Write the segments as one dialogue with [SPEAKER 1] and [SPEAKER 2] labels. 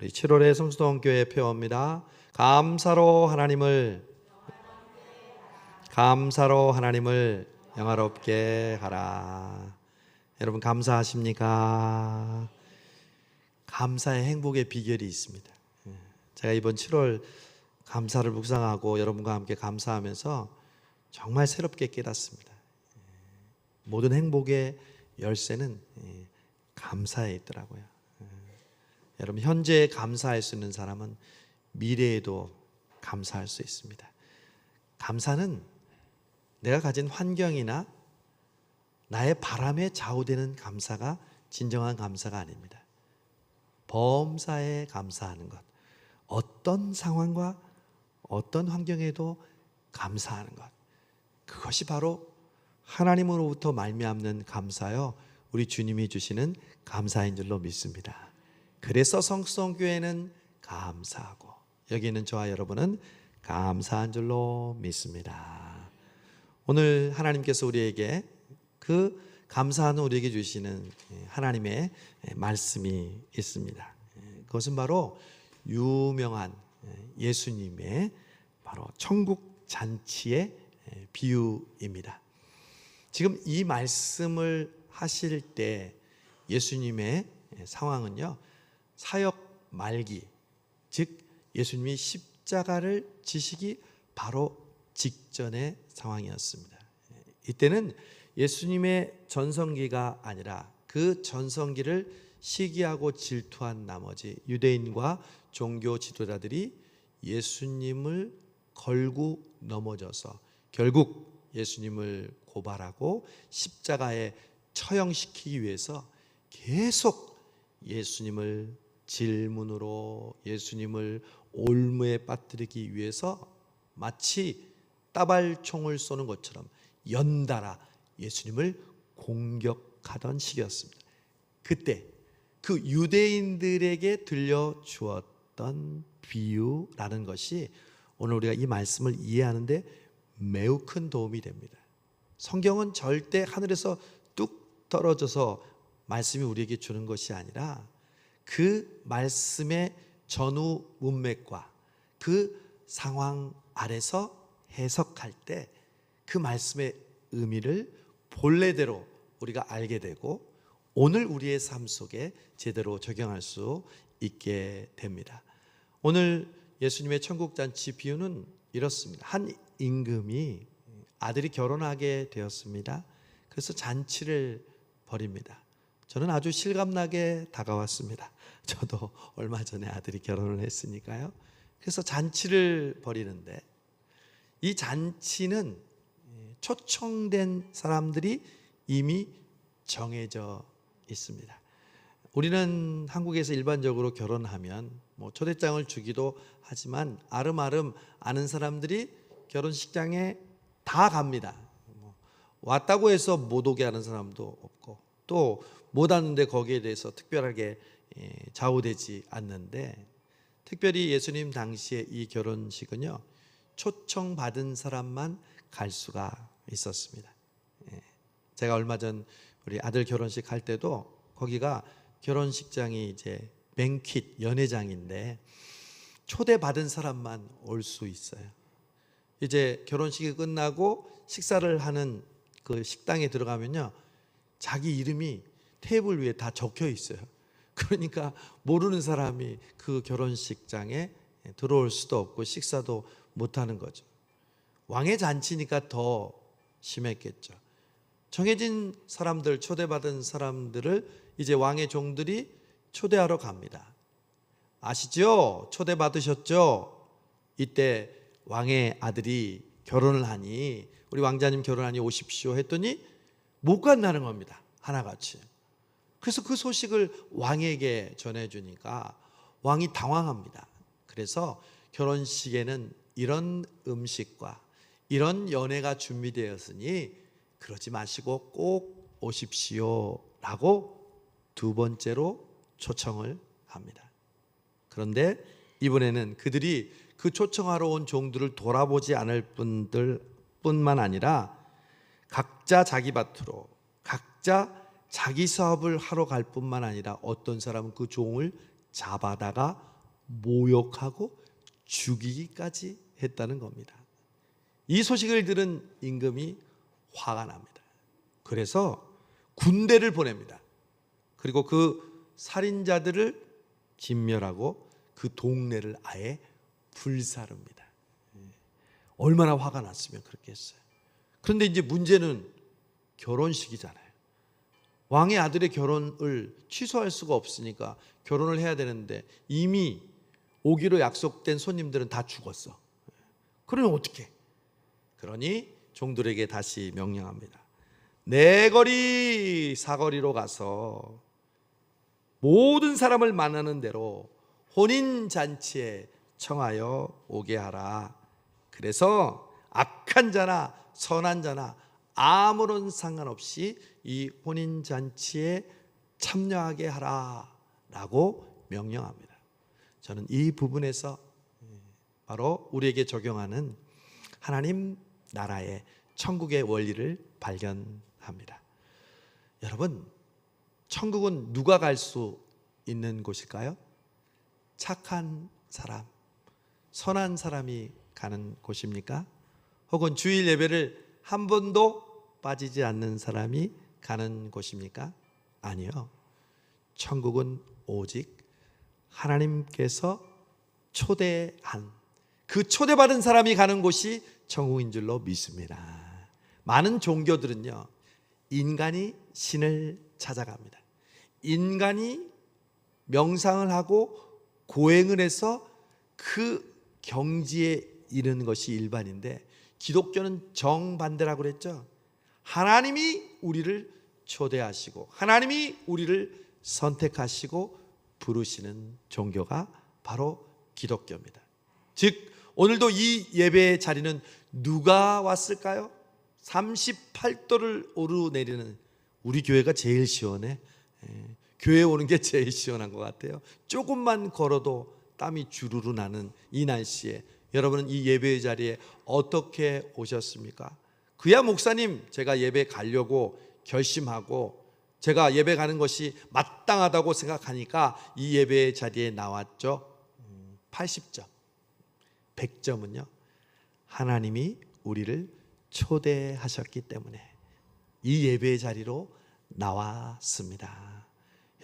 [SPEAKER 1] 우리 7월의 성수동교회 표어입니다. 감사로 하나님을 영화롭게 하라. 여러분 감사하십니까? 감사의 행복의 비결이 있습니다. 제가 이번 7월 감사를 묵상하고 여러분과 함께 감사하면서 정말 새롭게 깨닫습니다. 모든 행복의 열쇠는 감사에 있더라고요. 여러분 현재에 감사할 수 있는 사람은 미래에도 감사할 수 있습니다. 감사는 내가 가진 환경이나 나의 바람에 좌우되는 감사가 진정한 감사가 아닙니다. 범사에 감사하는 것, 어떤 상황과 어떤 환경에도 감사하는 것, 그것이 바로 하나님으로부터 말미암는 감사요, 우리 주님이 주시는 감사인 줄로 믿습니다. 그래서 성수동교회는 감사하고 여기 있는 저와 여러분은 감사한 줄로 믿습니다. 오늘 하나님께서 우리에게 그 감사하는 우리에게 주시는 하나님의 말씀이 있습니다. 그것은 바로 유명한 예수님의 바로 천국 잔치의 비유입니다. 지금 이 말씀을 하실 때 예수님의 상황은요, 사역 말기, 즉 예수님이 십자가를 지시기 바로 직전의 상황이었습니다. 이때는 예수님의 전성기가 아니라 그 전성기를 시기하고 질투한 나머지 유대인과 종교 지도자들이 예수님을 걸고 넘어져서 결국 예수님을 고발하고 십자가에 처형시키기 위해서 계속 예수님을 질문으로, 예수님을 올무에 빠뜨리기 위해서 마치 따발총을 쏘는 것처럼 연달아 예수님을 공격하던 시기였습니다. 그때 그 유대인들에게 들려주었던 비유라는 것이 오늘 우리가 이 말씀을 이해하는데 매우 큰 도움이 됩니다. 성경은 절대 하늘에서 뚝 떨어져서 말씀이 우리에게 주는 것이 아니라 그 말씀의 전후 문맥과 그 상황 아래서 해석할 때 그 말씀의 의미를 본래대로 우리가 알게 되고 오늘 우리의 삶 속에 제대로 적용할 수 있게 됩니다. 오늘 예수님의 천국잔치 비유는 이렇습니다. 한 임금이 아들이 결혼하게 되었습니다. 그래서 잔치를 벌입니다. 저는 아주 실감나게 다가왔습니다. 저도 얼마 전에 아들이 결혼을 했으니까요. 그래서 잔치를 벌이는데 이 잔치는 초청된 사람들이 이미 정해져 있습니다. 우리는 한국에서 일반적으로 결혼하면 초대장을 주기도 하지만 아름아름 아는 사람들이 결혼식장에 다 갑니다. 왔다고 해서 못 오게 하는 사람도 없고 또 못 왔는데 거기에 대해서 특별하게 좌우되지 않는데, 특별히 예수님 당시에 이 결혼식은요, 초청받은 사람만 갈 수가 있었습니다. 제가 얼마 전 우리 아들 결혼식 할 때도 거기가 결혼식장이 이제 뱅퀴 연회장인데 초대받은 사람만 올 수 있어요. 이제 결혼식이 끝나고 식사를 하는 그 식당에 들어가면요, 자기 이름이 테이블 위에 다 적혀 있어요. 그러니까 모르는 사람이 그 결혼식장에 들어올 수도 없고 식사도 못하는 거죠. 왕의 잔치니까 더 심했겠죠. 정해진 사람들, 초대받은 사람들을 이제 왕의 종들이 초대하러 갑니다. 아시죠? 초대받으셨죠? 이때 왕의 아들이 결혼을 하니, 우리 왕자님 결혼하니 오십시오 했더니 못 간다는 겁니다. 하나같이. 그래서 그 소식을 왕에게 전해주니까 왕이 당황합니다. 그래서 결혼식에는 이런 음식과 이런 연회가 준비되었으니 그러지 마시고 꼭 오십시오 라고 두 번째로 초청을 합니다. 그런데 이번에는 그들이 그 초청하러 온 종들을 돌아보지 않을 뿐만 아니라 각자 자기 밭으로, 각자 자기 사업을 하러 갈 뿐만 아니라 어떤 사람은 그 종을 잡아다가 모욕하고 죽이기까지 했다는 겁니다. 이 소식을 들은 임금이 화가 납니다. 그래서 군대를 보냅니다. 그리고 그 살인자들을 진멸하고 그 동네를 아예 불사릅니다. 얼마나 화가 났으면 그렇게 했어요. 그런데 이제 문제는 결혼식이잖아요. 왕의 아들의 결혼을 취소할 수가 없으니까 결혼을 해야 되는데 이미 오기로 약속된 손님들은 다 죽었어. 그러면 어떻게? 그러니 종들에게 다시 명령합니다. 네거리 사거리로 가서 모든 사람을 만나는 대로 혼인잔치에 청하여 오게 하라. 그래서 악한 자나 선한 자나 아무런 상관없이 이 혼인잔치에 참여하게 하라 라고 명령합니다. 저는 이 부분에서 바로 우리에게 적용하는 하나님 나라의 천국의 원리를 발견합니다. 여러분, 천국은 누가 갈 수 있는 곳일까요? 착한 사람, 선한 사람이 가는 곳입니까? 혹은 주일 예배를 한 번도 빠지지 않는 사람이 가는 곳입니까? 아니요. 천국은 오직 하나님께서 초대한, 그 초대받은 사람이 가는 곳이 천국인 줄로 믿습니다. 많은 종교들은요, 인간이 신을 찾아갑니다. 인간이 명상을 하고 고행을 해서 그 경지에 이르는 것이 일반인데, 기독교는 정반대라고 그랬죠. 하나님이 우리를 초대하시고 하나님이 우리를 선택하시고 부르시는 종교가 바로 기독교입니다. 즉 오늘도 이 예배의 자리는 누가 왔을까요? 38도를 오르내리는, 우리 교회가 제일 시원해. 교회 오는 게 제일 시원한 것 같아요. 조금만 걸어도 땀이 주르르 나는 이 날씨에 여러분은 이 예배의 자리에 어떻게 오셨습니까? 그야 목사님, 제가 예배 가려고 결심하고 제가 예배 가는 것이 마땅하다고 생각하니까 이 예배의 자리에 나왔죠. 80점. 100점은요, 하나님이 우리를 초대하셨기 때문에 이 예배의 자리로 나왔습니다.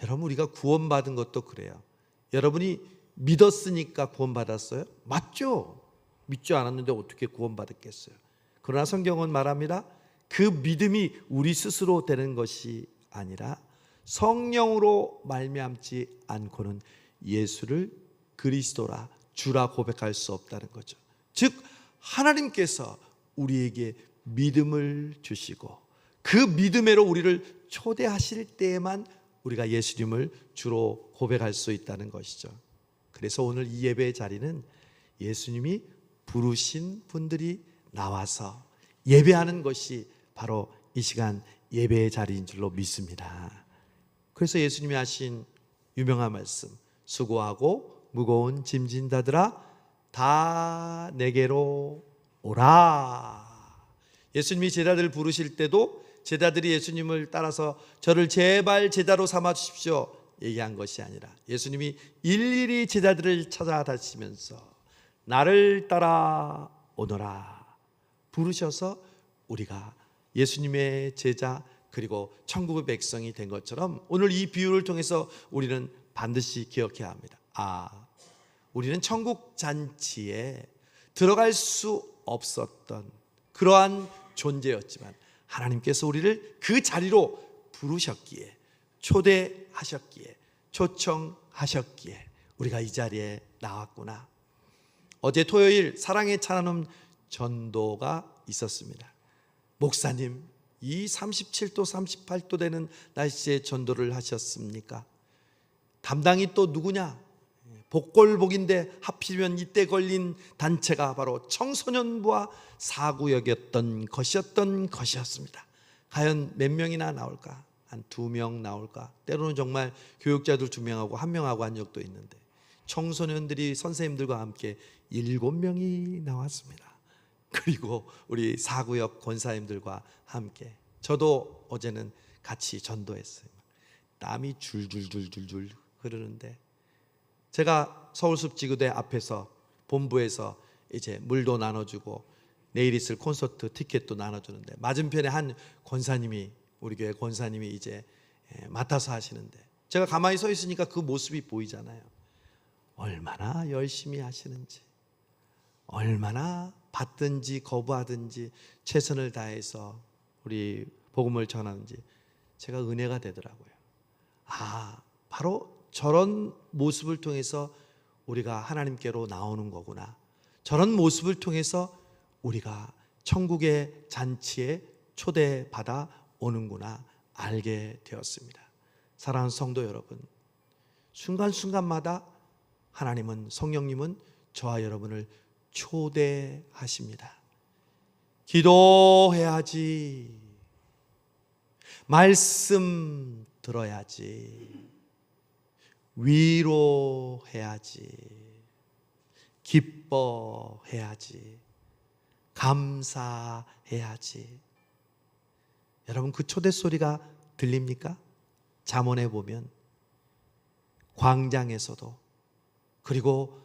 [SPEAKER 1] 여러분, 우리가 구원받은 것도 그래요. 여러분이 믿었으니까 구원받았어요? 맞죠? 믿지 않았는데 어떻게 구원받았겠어요? 그러나 성경은 말합니다. 그 믿음이 우리 스스로 되는 것이 아니라 성령으로 말미암지 않고는 예수를 그리스도라 주라 고백할 수 없다는 거죠. 즉 하나님께서 우리에게 믿음을 주시고 그 믿음으로 우리를 초대하실 때에만 우리가 예수님을 주로 고백할 수 있다는 것이죠. 그래서 오늘 이 예배의 자리는 예수님이 부르신 분들이 나와서 예배하는 것이 바로 이 시간 예배의 자리인 줄로 믿습니다. 그래서 예수님이 하신 유명한 말씀, 수고하고 무거운 짐진 자들아 다 내게로 오라. 예수님이 제자들을 부르실 때도 제자들이 예수님을 따라서 저를 제발 제자로 삼아 주십시오 얘기한 것이 아니라 예수님이 일일이 제자들을 찾아다니시면서 나를 따라 오너라 부르셔서 우리가 예수님의 제자 그리고 천국의 백성이 된 것처럼 오늘 이 비유를 통해서 우리는 반드시 기억해야 합니다. 우리는 천국 잔치에 들어갈 수 없었던 그러한 존재였지만 하나님께서 우리를 그 자리로 부르셨기에, 초대하셨기에, 초청하셨기에 우리가 이 자리에 나왔구나. 어제 토요일 사랑의 찬양음 전도가 있었습니다. 목사님, 이 37도 38도 되는 날씨에 전도를 하셨습니까? 담당이 또 누구냐? 복골복인데 하필이면 이때 걸린 단체가 바로 청소년부와 사구역이었던 것이었습니다. 과연 몇 명이나 나올까? 한 2명 나올까? 때로는 정말 교육자들 2명하고 1명하고 한 적도 있는데 청소년들이 선생님들과 함께 7명이 나왔습니다. 그리고 우리 사구역 권사님들과 함께 저도 어제는 같이 전도했어요. 땀이 줄줄줄줄줄 흐르는데 제가 서울숲지구대 앞에서 본부에서 이제 물도 나눠주고 내일 있을 콘서트 티켓도 나눠주는데, 맞은편에 한 권사님이, 우리 교회 권사님이 이제 맡아서 하시는데, 제가 가만히 서 있으니까 그 모습이 보이잖아요. 얼마나 열심히 하시는지, 얼마나 받든지 거부하든지 최선을 다해서 우리 복음을 전하는지 제가 은혜가 되더라고요. 바로 저런 모습을 통해서 우리가 하나님께로 나오는 거구나, 저런 모습을 통해서 우리가 천국의 잔치에 초대받아 오는구나 알게 되었습니다. 사랑하는 성도 여러분, 순간순간마다 하나님은, 성령님은 저와 여러분을 초대하십니다. 기도해야지, 말씀 들어야지, 위로해야지, 기뻐해야지, 감사해야지. 여러분, 그 초대 소리가 들립니까? 잠언에 보면 광장에서도, 그리고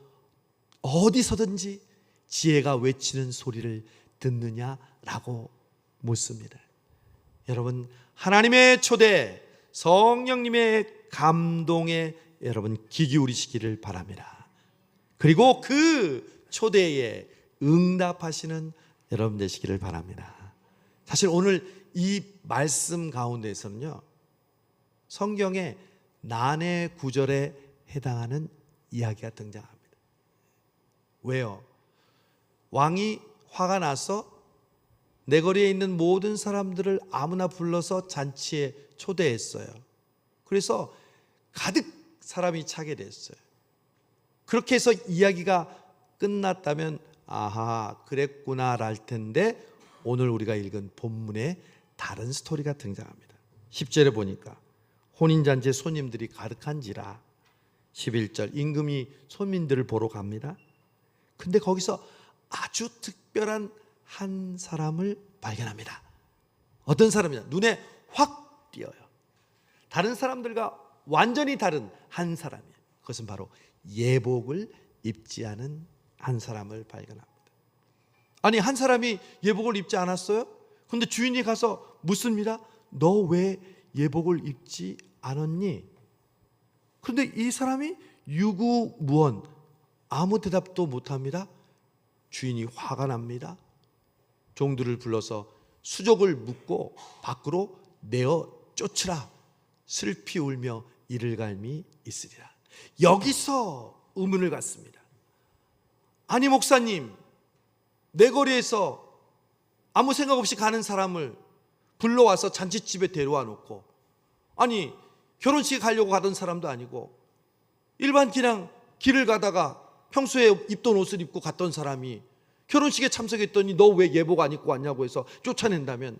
[SPEAKER 1] 어디서든지 지혜가 외치는 소리를 듣느냐라고 묻습니다. 여러분, 하나님의 초대, 성령님의 감동에 여러분 귀 기울이시기를 바랍니다. 그리고 그 초대에 응답하시는 여러분 되시기를 바랍니다. 사실 오늘 이 말씀 가운데에서는요, 성경의 난해 구절에 해당하는 이야기가 등장합니다. 왜요? 왕이 화가 나서 내거리에 있는 모든 사람들을 아무나 불러서 잔치에 초대했어요. 그래서 가득 사람이 차게 됐어요. 그렇게 해서 이야기가 끝났다면 아하, 그랬구나 랄 텐데, 오늘 우리가 읽은 본문에 다른 스토리가 등장합니다. 10절에 보니까 혼인잔치에 손님들이 가득한지라, 11절 임금이 손님들을 보러 갑니다. 근데 거기서 아주 특별한 한 사람을 발견합니다. 어떤 사람이냐? 눈에 확 띄어요. 다른 사람들과 완전히 다른 한 사람이에요. 그것은 바로 예복을 입지 않은 한 사람을 발견합니다. 아니, 한 사람이 예복을 입지 않았어요? 근데 주인이 가서 묻습니다. 너 왜 예복을 입지 않았니? 그런데 이 사람이 유구무원, 아무 대답도 못합니다. 주인이 화가 납니다. 종들을 불러서 수족을 묶고 밖으로 내어 쫓으라. 슬피 울며 이를 갈미 있으리라. 여기서 의문을 갖습니다. 아니, 목사님, 내 거리에서 아무 생각 없이 가는 사람을 불러와서 잔치집에 데려와 놓고, 아니, 결혼식에 가려고 가던 사람도 아니고 일반 그냥 길을 가다가 평소에 입던 옷을 입고 갔던 사람이 결혼식에 참석했더니 너 왜 예복 안 입고 왔냐고 해서 쫓아낸다면,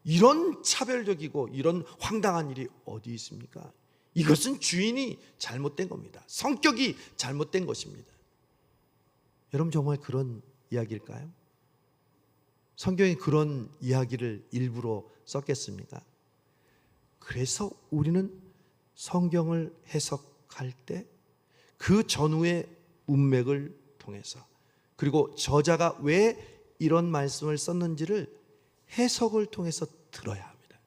[SPEAKER 1] 이런 차별적이고 이런 황당한 일이 어디 있습니까? 이것은 주인이 잘못된 겁니다. 성격이 잘못된 것입니다. 여러분, 정말 그런 이야기일까요? 성경이 그런 이야기를 일부러 썼겠습니까? 그래서 우리는 성경을 해석할 때 그 전후의 문맥을 통해서, 그리고 저자가 왜 이런 말씀을 썼는지를 해석을 통해서 들어야 합니다.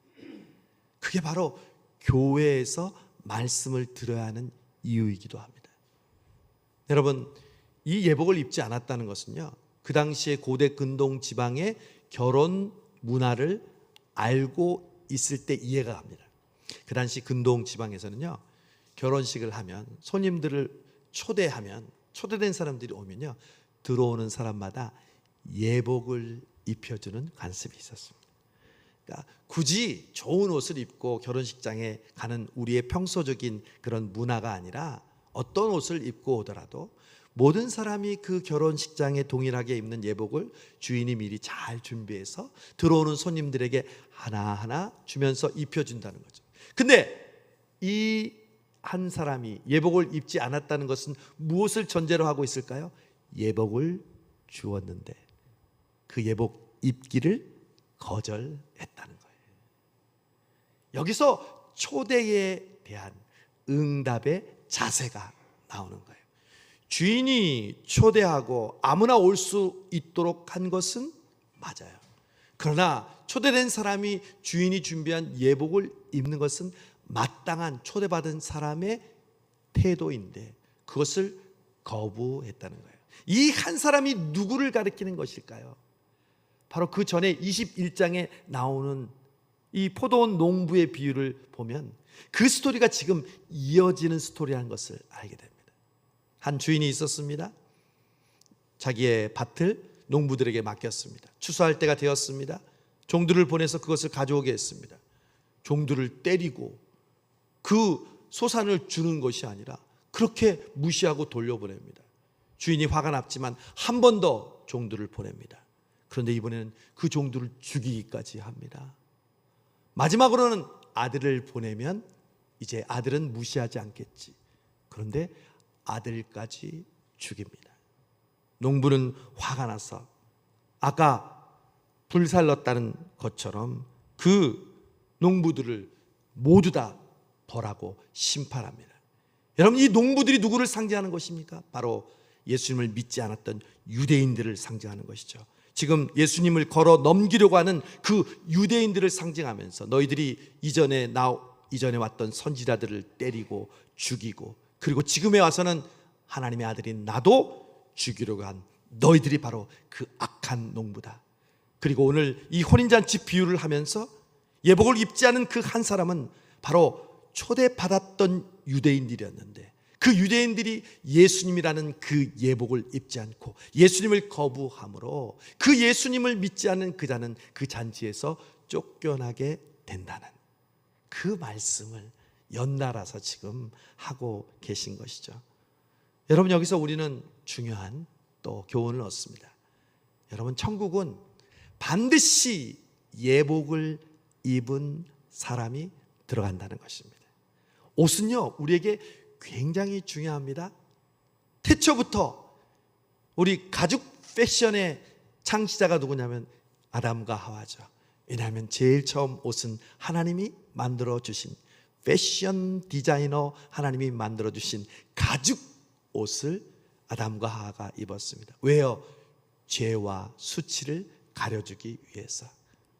[SPEAKER 1] 그게 바로 교회에서 말씀을 들어야 하는 이유이기도 합니다. 여러분, 이 예복을 입지 않았다는 것은요, 그 당시에 고대 근동 지방의 결혼 문화를 알고 있을 때 이해가 갑니다. 그 당시 근동 지방에서는요, 결혼식을 하면, 손님들을 초대하면, 초대된 사람들이 오면요, 들어오는 사람마다 예복을 입혀주는 관습이 있었습니다. 그러니까 굳이 좋은 옷을 입고 결혼식장에 가는 우리의 평소적인 그런 문화가 아니라, 어떤 옷을 입고 오더라도 모든 사람이 그 결혼식장에 동일하게 입는 예복을 주인이 미리 잘 준비해서 들어오는 손님들에게 하나하나 주면서 입혀준다는 거죠. 근데 이 한 사람이 예복을 입지 않았다는 것은 무엇을 전제로 하고 있을까요? 예복을 주었는데 그 예복 입기를 거절했다는 거예요. 여기서 초대에 대한 응답의 자세가 나오는 거예요. 주인이 초대하고 아무나 올 수 있도록 한 것은 맞아요. 그러나 초대된 사람이 주인이 준비한 예복을 입는 것은 마땅한 초대받은 사람의 태도인데 그것을 거부했다는 거예요. 이 한 사람이 누구를 가리키는 것일까요? 바로 그 전에 21장에 나오는 이 포도원 농부의 비유를 보면 그 스토리가 지금 이어지는 스토리라는 것을 알게 됩니다. 한 주인이 있었습니다. 자기의 밭을 농부들에게 맡겼습니다. 추수할 때가 되었습니다. 종들을 보내서 그것을 가져오게 했습니다. 종들을 때리고 그 소산을 주는 것이 아니라 그렇게 무시하고 돌려보냅니다. 주인이 화가 났지만 한 번 더 종들을 보냅니다. 그런데 이번에는 그 종들을 죽이기까지 합니다. 마지막으로는 아들을 보내면 이제 아들은 무시하지 않겠지. 그런데 아들까지 죽입니다. 농부는 화가 나서 아까 불살랐다는 것처럼 그 농부들을 모두 다 벌하고 심판합니다. 여러분, 이 농부들이 누구를 상징하는 것입니까? 바로 예수님을 믿지 않았던 유대인들을 상징하는 것이죠. 지금 예수님을 걸어 넘기려고 하는 그 유대인들을 상징하면서 너희들이 이전에 왔던 선지자들을 때리고 죽이고 그리고 지금에 와서는 하나님의 아들인 나도 죽이려고 한 너희들이 바로 그 악한 농부다. 그리고 오늘 이 혼인잔치 비유를 하면서 예복을 입지 않은 그 한 사람은 바로 초대받았던 유대인들이었는데 그 유대인들이 예수님이라는 그 예복을 입지 않고 예수님을 거부함으로 그 예수님을 믿지 않는 그 자는 그 잔치에서 쫓겨나게 된다는 그 말씀을 연달아서 지금 하고 계신 것이죠. 여러분, 여기서 우리는 중요한 또 교훈을 얻습니다. 여러분, 천국은 반드시 예복을 입은 사람이 들어간다는 것입니다. 옷은요, 우리에게 굉장히 중요합니다. 태초부터 우리 가죽 패션의 창시자가 누구냐면 아담과 하와죠. 왜냐하면 제일 처음 옷은 하나님이 만들어 주신 패션 디자이너 하나님이 만들어 주신 가죽 옷을 아담과 하와가 입었습니다. 왜요? 죄와 수치를 가려주기 위해서.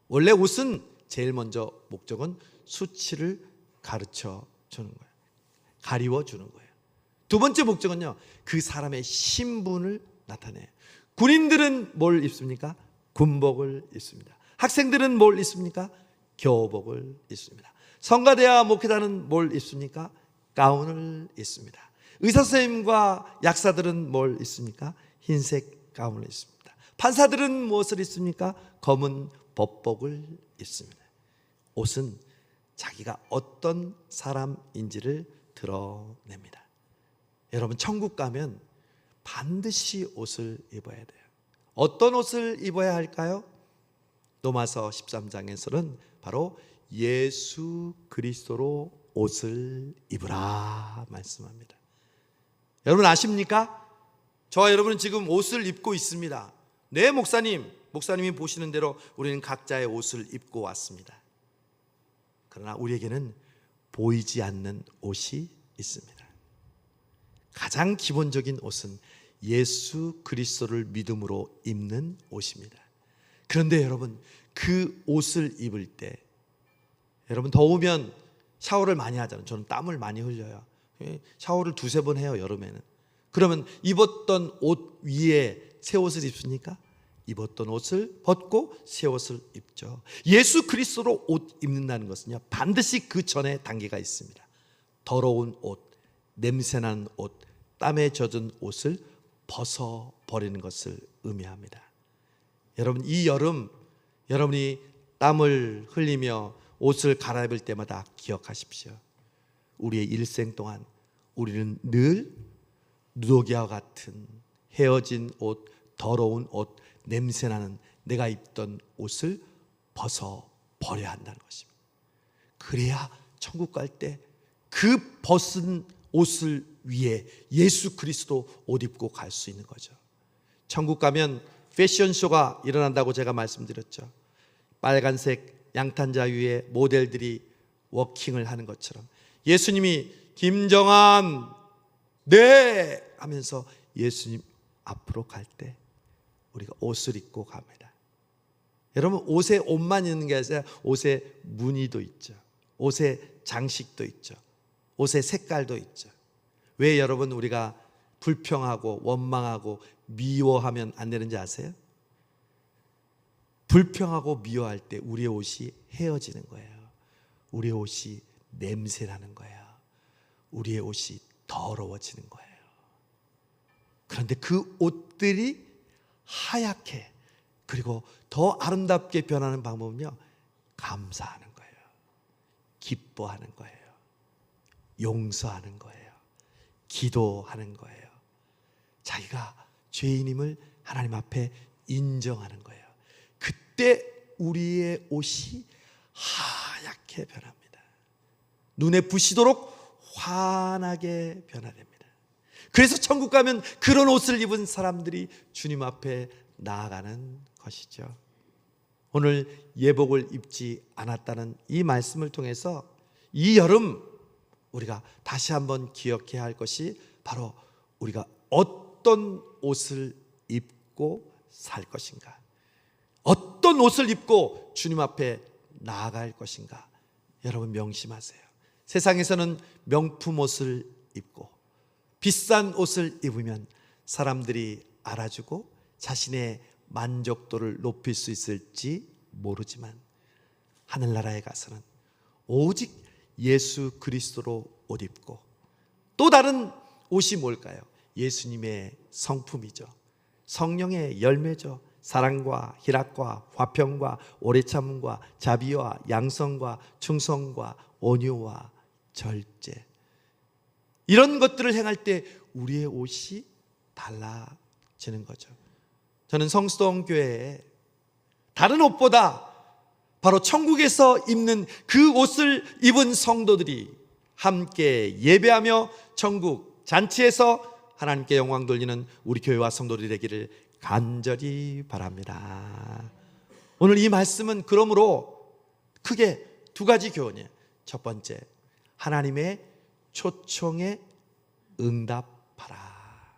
[SPEAKER 1] 원래 옷은 제일 먼저 목적은 수치를 가르쳐 주는 거예요. 가리워 주는 거예요. 두 번째 목적은요, 그 사람의 신분을 나타내요. 군인들은 뭘 입습니까? 군복을 입습니다. 학생들은 뭘 입습니까? 교복을 입습니다. 성가대와 목회자는 뭘 입습니까? 가운을 입습니다. 의사 선생님과 약사들은 뭘 입습니까? 흰색 가운을 입습니다. 판사들은 무엇을 입습니까? 검은 법복을 입습니다. 옷은 자기가 어떤 사람인지를 드러냅니다. 여러분, 천국 가면 반드시 옷을 입어야 돼요. 어떤 옷을 입어야 할까요? 로마서 13장에서는 바로 예수 그리스도로 옷을 입으라 말씀합니다. 여러분 아십니까? 저와 여러분은 지금 옷을 입고 있습니다. 네, 목사님이 보시는 대로 우리는 각자의 옷을 입고 왔습니다. 그러나 우리에게는 보이지 않는 옷이 있습니다. 가장 기본적인 옷은 예수 그리스도를 믿음으로 입는 옷입니다. 그런데 여러분, 그 옷을 입을 때, 여러분 더우면 샤워를 많이 하잖아요. 저는 땀을 많이 흘려요. 샤워를 두세 번 해요, 여름에는. 그러면 입었던 옷 위에 새 옷을 입습니까? 입었던 옷을 벗고 새 옷을 입죠. 예수 그리스도로 옷 입는다는 것은요, 반드시 그 전에 단계가 있습니다. 더러운 옷, 냄새나는 옷, 땀에 젖은 옷을 벗어버리는 것을 의미합니다. 여러분, 이 여름 여러분이 땀을 흘리며 옷을 갈아입을 때마다 기억하십시오. 우리의 일생 동안 우리는 늘 누더기와 같은 헤어진 옷, 더러운 옷, 냄새나는 내가 입던 옷을 벗어버려야 한다는 것입니다. 그래야 천국 갈 때 그 벗은 옷을 위해 예수 그리스도 옷 입고 갈 수 있는 거죠. 천국 가면 패션쇼가 일어난다고 제가 말씀드렸죠. 빨간색 양탄자 위에 모델들이 워킹을 하는 것처럼 예수님이 김정한 네 하면서 예수님 앞으로 갈 때 우리가 옷을 입고 갑니다. 여러분, 옷에 옷만 있는 게 아니라 옷에 무늬도 있죠. 옷에 장식도 있죠. 옷의 색깔도 있죠. 왜 여러분 우리가 불평하고 원망하고 미워하면 안 되는지 아세요? 불평하고 미워할 때 우리의 옷이 헤어지는 거예요. 우리의 옷이 냄새나는 거예요. 우리의 옷이 더러워지는 거예요. 그런데 그 옷들이 하얗게 그리고 더 아름답게 변하는 방법은요, 감사하는 거예요. 기뻐하는 거예요. 용서하는 거예요. 기도하는 거예요. 자기가 죄인임을 하나님 앞에 인정하는 거예요. 그때 우리의 옷이 하얗게 변합니다. 눈에 부시도록 환하게 변화됩니다. 그래서 천국 가면 그런 옷을 입은 사람들이 주님 앞에 나아가는 것이죠. 오늘 예복을 입지 않았다는 이 말씀을 통해서 이 여름 우리가 다시 한번 기억해야 할 것이 바로 우리가 어떤 옷을 입고 살 것인가, 어떤 옷을 입고 주님 앞에 나아갈 것인가. 여러분 명심하세요. 세상에서는 명품 옷을 입고 비싼 옷을 입으면 사람들이 알아주고 자신의 만족도를 높일 수 있을지 모르지만 하늘나라에 가서는 오직 예수 그리스도로 옷 입고 또 다른 옷이 뭘까요? 예수님의 성품이죠. 성령의 열매죠. 사랑과 희락과 화평과 오래 참음과 자비와 양성과 충성과 온유와 절제, 이런 것들을 행할 때 우리의 옷이 달라지는 거죠. 저는 성수동 교회에 다른 옷보다 바로 천국에서 입는 그 옷을 입은 성도들이 함께 예배하며 천국 잔치에서 하나님께 영광 돌리는 우리 교회와 성도들이 되기를 간절히 바랍니다. 오늘 이 말씀은 그러므로 크게 두 가지 교훈이에요. 첫 번째, 하나님의 초청에 응답하라.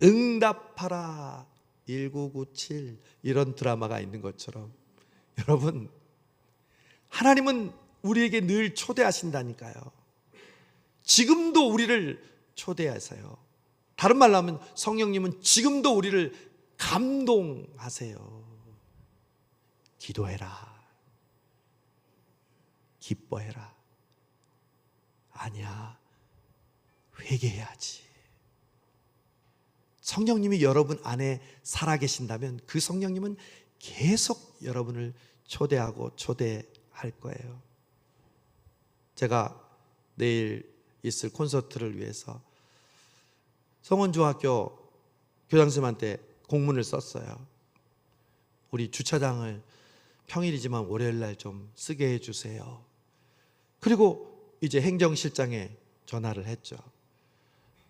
[SPEAKER 1] 응답하라. 1997 이런 드라마가 있는 것처럼 여러분, 하나님은 우리에게 늘 초대하신다니까요. 지금도 우리를 초대하세요. 다른 말로 하면 성령님은 지금도 우리를 감동하세요. 기도해라. 기뻐해라. 아니야, 회개해야지. 성령님이 여러분 안에 살아계신다면 그 성령님은 계속 여러분을 초대하고 초대할 거예요. 제가 내일 있을 콘서트를 위해서 성원중학교 교장선생님한테 공문을 썼어요. 우리 주차장을 평일이지만 월요일날 좀 쓰게 해주세요. 그리고 이제 행정실장에 전화를 했죠.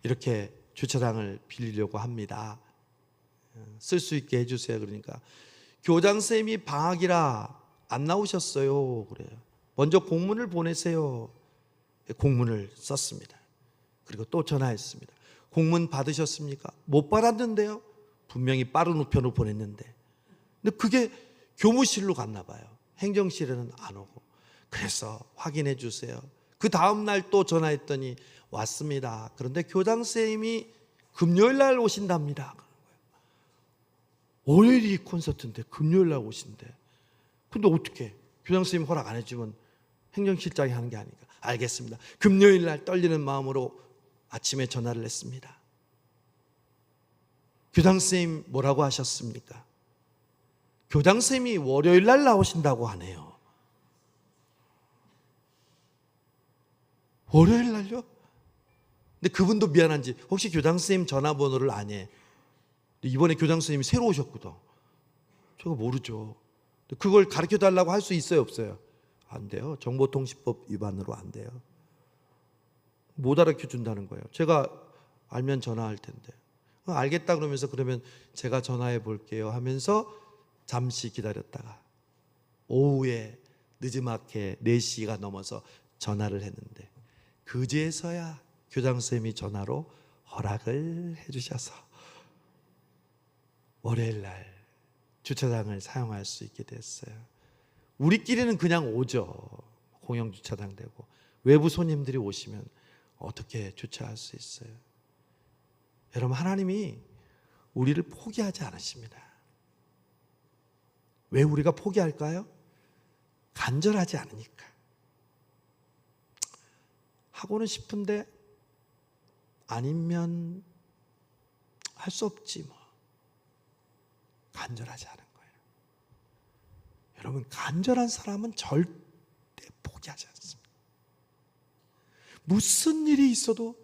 [SPEAKER 1] 이렇게 주차장을 빌리려고 합니다. 쓸 수 있게 해주세요. 그러니까 교장선생님이 방학이라 안 나오셨어요. 그래요. 먼저 공문을 보내세요. 공문을 썼습니다. 그리고 또 전화했습니다. 공문 받으셨습니까? 못 받았는데요. 분명히 빠른 우편으로 보냈는데. 근데 그게 교무실로 갔나 봐요. 행정실에는 안 오고. 그래서 확인해 주세요. 그 다음 날 또 전화했더니 왔습니다. 그런데 교장선생님이 금요일 날 오신답니다. 월요일이 콘서트인데 금요일 날 오신대. 근데 어떻게 교장선생님 허락 안 해주면 행정실장이 하는 게 아니까. 알겠습니다. 금요일 날 떨리는 마음으로 아침에 전화를 했습니다. 교장선생님 뭐라고 하셨습니까? 교장선생님이 월요일 날 나오신다고 하네요. 월요일 날요? 근데 그분도 미안한지 혹시 교장선생님 전화번호를 아니? 이번에 교장선생님이 새로 오셨거든. 제가 모르죠. 그걸 가르쳐달라고 할 수 있어요, 없어요? 안 돼요. 정보통신법 위반으로 안 돼요. 못 알려준다는 거예요. 제가 알면 전화할 텐데. 알겠다 그러면서 그러면 제가 전화해 볼게요 하면서 잠시 기다렸다가 오후에 늦지막히 4시가 넘어서 전화를 했는데 그제서야 교장선생님이 전화로 허락을 해주셔서 월요일날 주차장을 사용할 수 있게 됐어요. 우리끼리는 그냥 오죠. 공영주차장 되고 외부 손님들이 오시면 어떻게 주차할 수 있어요? 여러분, 하나님이 우리를 포기하지 않으십니다. 왜 우리가 포기할까요? 간절하지 않으니까. 하고는 싶은데 아니면 할 수 없지 뭐. 간절하지 않은 거예요. 여러분, 간절한 사람은 절대 포기하지 않습니다. 무슨 일이 있어도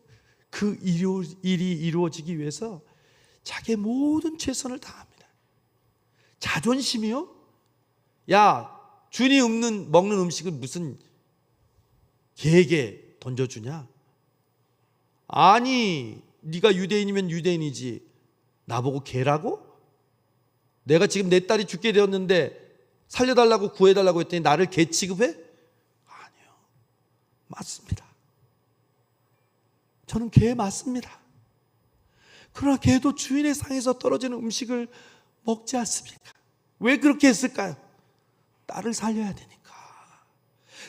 [SPEAKER 1] 그 일이 이루어지기 위해서 자기의 모든 최선을 다합니다. 자존심이요? 야, 주인이 먹는 음식을 무슨 개에게 던져주냐? 아니, 네가 유대인이면 유대인이지 나보고 개라고? 내가 지금 내 딸이 죽게 되었는데 살려달라고 구해달라고 했더니 나를 개 취급해? 아니요, 맞습니다. 저는 개 맞습니다. 그러나 개도 주인의 상에서 떨어지는 음식을 먹지 않습니까? 왜 그렇게 했을까요? 딸을 살려야 되니까.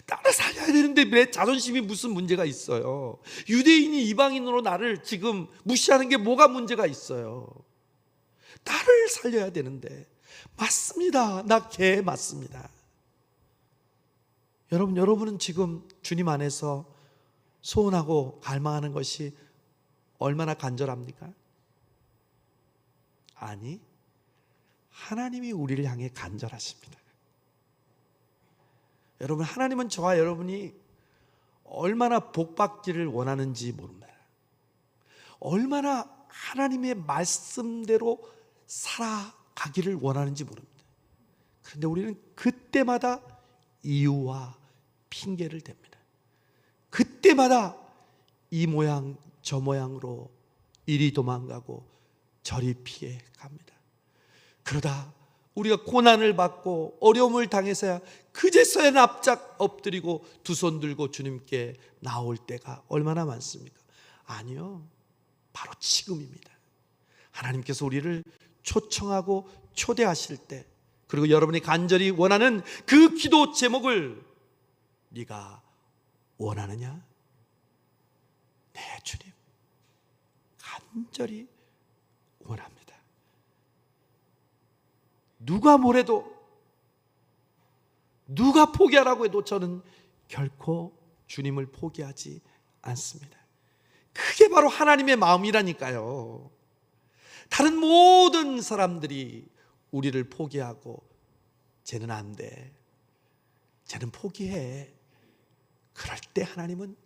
[SPEAKER 1] 딸을 살려야 되는데 내 자존심이 무슨 문제가 있어요? 유대인이 이방인으로 나를 지금 무시하는 게 뭐가 문제가 있어요? 딸을 살려야 되는데. 맞습니다. 나 개 맞습니다. 여러분은 지금 주님 안에서 소원하고 갈망하는 것이 얼마나 간절합니까? 아니, 하나님이 우리를 향해 간절하십니다. 여러분, 하나님은 저와 여러분이 얼마나 복받기를 원하는지 모릅니다. 얼마나 하나님의 말씀대로 살아가기를 원하는지 모릅니다. 그런데 우리는 그때마다 이유와 핑계를 댑니다. 그때마다 이 모양 저 모양으로 이리 도망가고 저리 피해 갑니다. 그러다 우리가 고난을 받고 어려움을 당해서야 그제서야 납작 엎드리고 두 손 들고 주님께 나올 때가 얼마나 많습니까? 아니요, 바로 지금입니다. 하나님께서 우리를 초청하고 초대하실 때, 그리고 여러분이 간절히 원하는 그 기도 제목을 네가 원하느냐? 네, 주님, 간절히 원합니다. 누가 뭐래도, 누가 포기하라고 해도 저는 결코 주님을 포기하지 않습니다. 그게 바로 하나님의 마음이라니까요. 다른 모든 사람들이 우리를 포기하고 쟤는 안 돼, 쟤는 포기해. 그럴 때 하나님은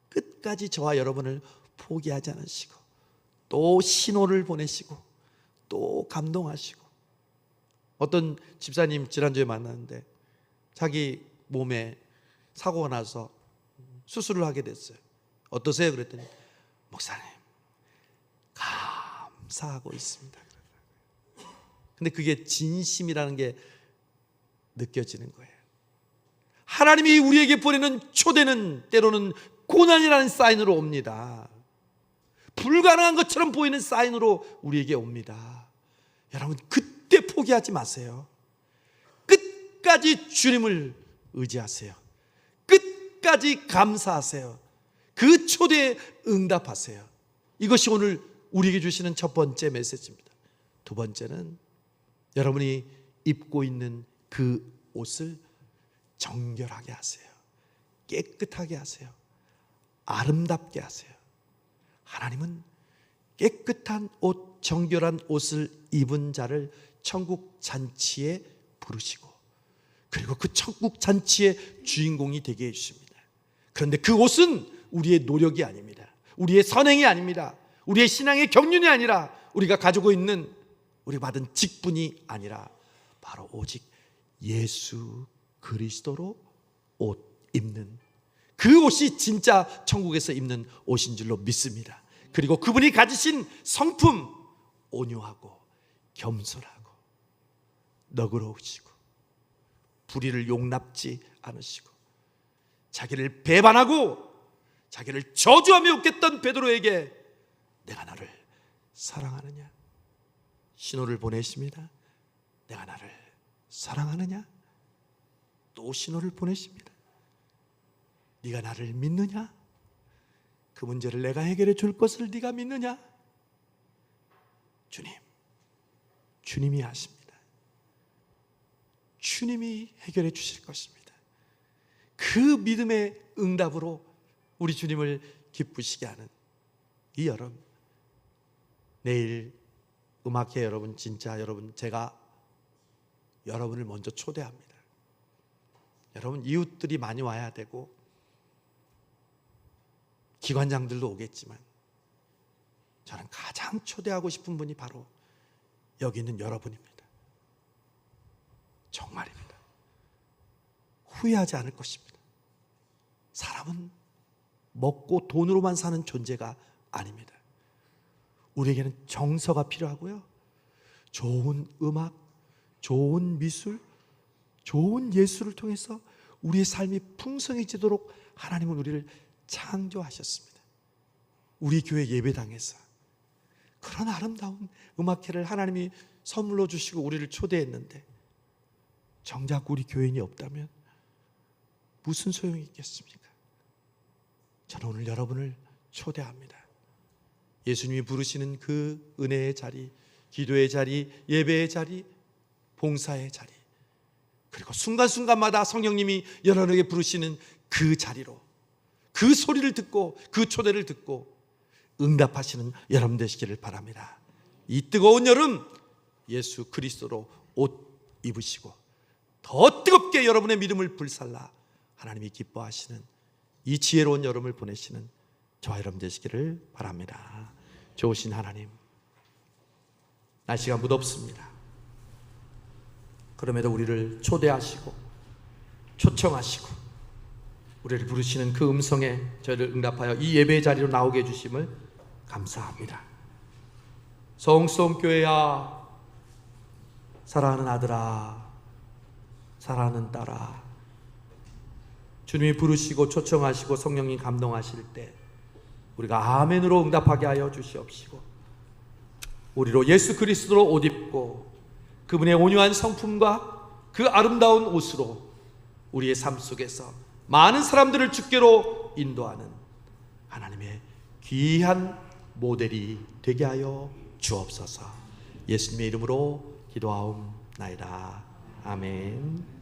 [SPEAKER 1] 끝까지 저와 여러분을 포기하지 않으시고 또 신호를 보내시고 또 감동하시고. 어떤 집사님 지난주에 만났는데 자기 몸에 사고가 나서 수술을 하게 됐어요. 어떠세요? 그랬더니 목사님, 감사하고 있습니다. 근데 그게 진심이라는 게 느껴지는 거예요. 하나님이 우리에게 보내는 초대는 때로는 고난이라는 사인으로 옵니다. 불가능한 것처럼 보이는 사인으로 우리에게 옵니다. 여러분, 그때 포기하지 마세요. 끝까지 주님을 의지하세요. 끝까지 감사하세요. 그 초대에 응답하세요. 이것이 오늘 우리에게 주시는 첫 번째 메시지입니다. 두 번째는 여러분이 입고 있는 그 옷을 정결하게 하세요. 깨끗하게 하세요. 아름답게 하세요. 하나님은 깨끗한 옷, 정결한 옷을 입은 자를 천국 잔치에 부르시고, 그리고 그 천국 잔치의 주인공이 되게 해주십니다. 그런데 그 옷은 우리의 노력이 아닙니다. 우리의 선행이 아닙니다. 우리의 신앙의 경륜이 아니라, 우리가 가지고 있는, 우리가 받은 직분이 아니라 바로 오직 예수 그리스도로 옷 입는, 그 옷이 진짜 천국에서 입는 옷인 줄로 믿습니다. 그리고 그분이 가지신 성품, 온유하고 겸손하고 너그러우시고 불의를 용납지 않으시고 자기를 배반하고 자기를 저주하며 웃겠던 베드로에게 내가 나를 사랑하느냐? 신호를 보내십니다. 내가 나를 사랑하느냐? 또 신호를 보내십니다. 네가 나를 믿느냐? 그 문제를 내가 해결해 줄 것을 네가 믿느냐? 주님이 하십니다. 주님이 해결해 주실 것입니다. 그 믿음의 응답으로 우리 주님을 기쁘시게 하는 이 여름, 내일 음악회 여러분, 진짜 여러분, 제가 여러분을 먼저 초대합니다. 여러분 이웃들이 많이 와야 되고 기관장들도 오겠지만 저는 가장 초대하고 싶은 분이 바로 여기 있는 여러분입니다. 정말입니다. 후회하지 않을 것입니다. 사람은 먹고 돈으로만 사는 존재가 아닙니다. 우리에게는 정서가 필요하고요, 좋은 음악, 좋은 미술, 좋은 예술을 통해서 우리의 삶이 풍성해지도록 하나님은 우리를 창조하셨습니다. 우리 교회 예배당에서 그런 아름다운 음악회를 하나님이 선물로 주시고 우리를 초대했는데 정작 우리 교인이 없다면 무슨 소용이 있겠습니까? 저는 오늘 여러분을 초대합니다. 예수님이 부르시는 그 은혜의 자리, 기도의 자리, 예배의 자리, 봉사의 자리, 그리고 순간순간마다 성령님이 여러분에게 부르시는 그 자리로, 그 소리를 듣고 그 초대를 듣고 응답하시는 여러분 되시기를 바랍니다. 이 뜨거운 여름 예수 그리스도로 옷 입으시고 더 뜨겁게 여러분의 믿음을 불살라 하나님이 기뻐하시는 이 지혜로운 여름을 보내시는 저와 여러분 되시기를 바랍니다. 좋으신 하나님, 날씨가 무덥습니다. 그럼에도 우리를 초대하시고 초청하시고 우리를 부르시는 그 음성에 저희를 응답하여 이 예배의 자리로 나오게 해주심을 감사합니다. 성수홍교회야, 사랑하는 아들아, 사랑하는 딸아, 주님이 부르시고 초청하시고 성령님 감동하실 때 우리가 아멘으로 응답하게 하여 주시옵시고 우리로 예수 그리스도로 옷 입고 그분의 온유한 성품과 그 아름다운 옷으로 우리의 삶 속에서 많은 사람들을 주께로 인도하는 하나님의 귀한 모델이 되게 하여 주옵소서. 예수님의 이름으로 기도하옵나이다. 아멘.